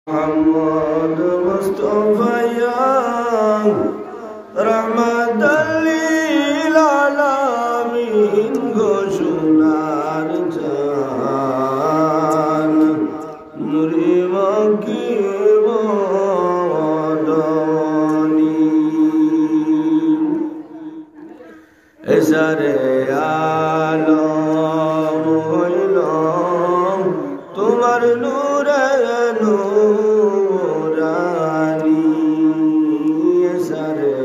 محمد مصطفى رحمة للعالمين ঘোষণার চান নূরে মক্কি মদনী এসারে আলম হইল তোমার নূরে নূরানী এসারে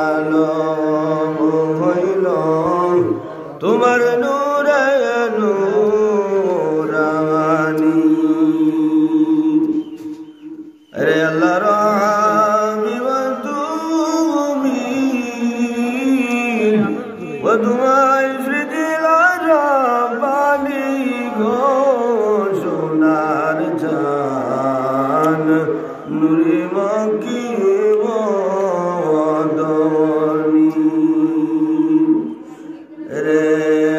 আলম হইল তোমার নূরে নূরানী রে আল্লাহর হাবিব তুমি তোমায় ফিদিল রাব্বানি ঘোষণার জান নূরে মক্কি মদনী রে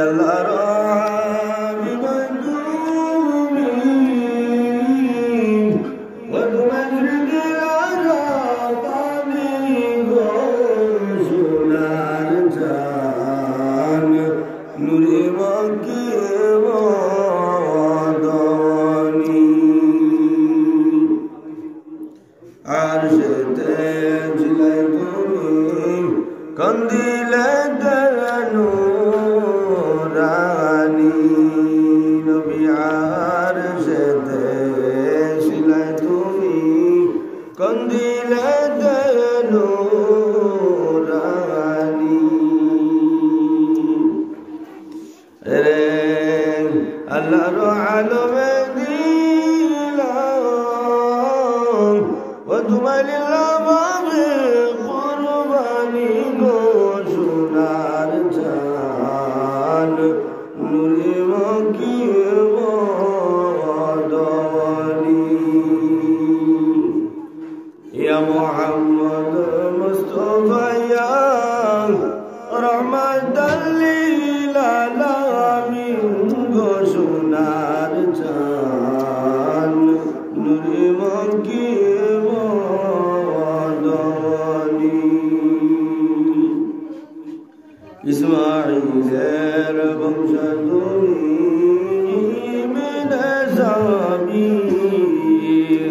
আল্লাহর হাবিব তুমি তোমায় ফিদিল রাব্বানি ঘোষণার জান নূরে মক্কি মদনী আরশেতে ঝিলাই তুমি কন্দিলে নূরানী নবী আরশেতে ঝিলাই তুমি কন্দিলে নূরানী রে আল্লাহর আলমে দিলাম ও তোমায় লিল্লাহ বাবে কুরবানি ঘোষণার জান নূরে মক্কি মদনী ইয়া মুহাম্মদ মুস্তাফা ইয়া রহমাতাল লিল আলামিন ঘোষণার জান নূরে মক্কি মদনী ইসমাঈলের বংশ তুমি মিনে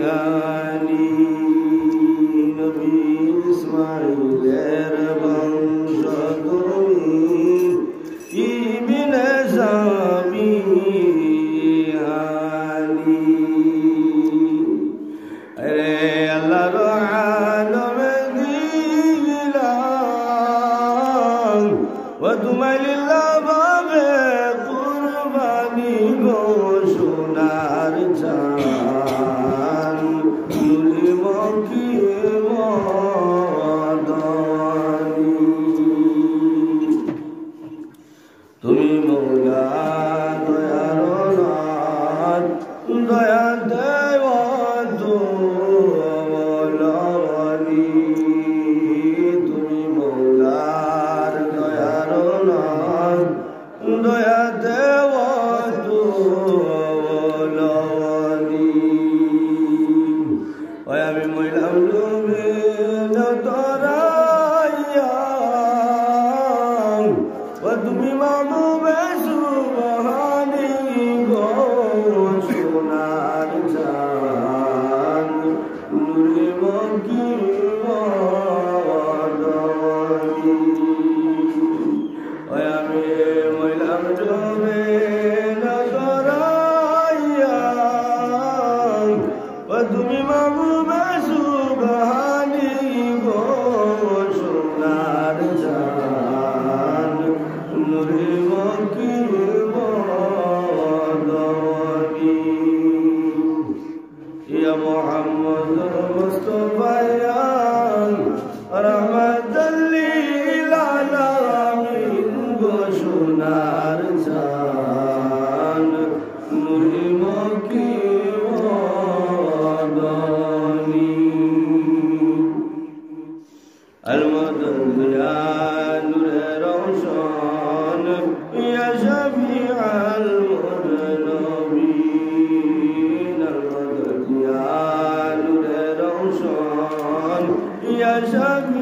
সাবিহানি নবী ইসমাঈলের বংশ তুমি ইবনে সাবিহানি রে আল্লাহর আলমে দিলাম ও তোমায় লিল্লাহ বাবে কুরবানি ঘোষণার জান নূরে মক্কি মদনী তুমি মৌলা দয়ার নাথ দয়া দেব মৌলবনী তুমি মৌলার দয়ার নাথ দয়া দেব মৌলবনী ওই আমি মইলাম তুমি নতরাইয়া ও তুমি মাহবুবে সুবহানি ঘোষণার জান নূরে মক্কি মদনী ওই আমি মইলাম তুমি নতরাইয়া ও তুমি মাহবুবে সুবহানি ঘোষণার জান নূরে মক্কি মদনী ইয়া মুহাম্মদ মুস্তাফা ইয়া রহমাতাল লিল আলামিন ঘোষণার জান নূরে মক্কি মদনী আল মদন ইয়া নূরে রওশন ইয়া শাফিআল মুযনিবিন আল মদন ইয়া شفيع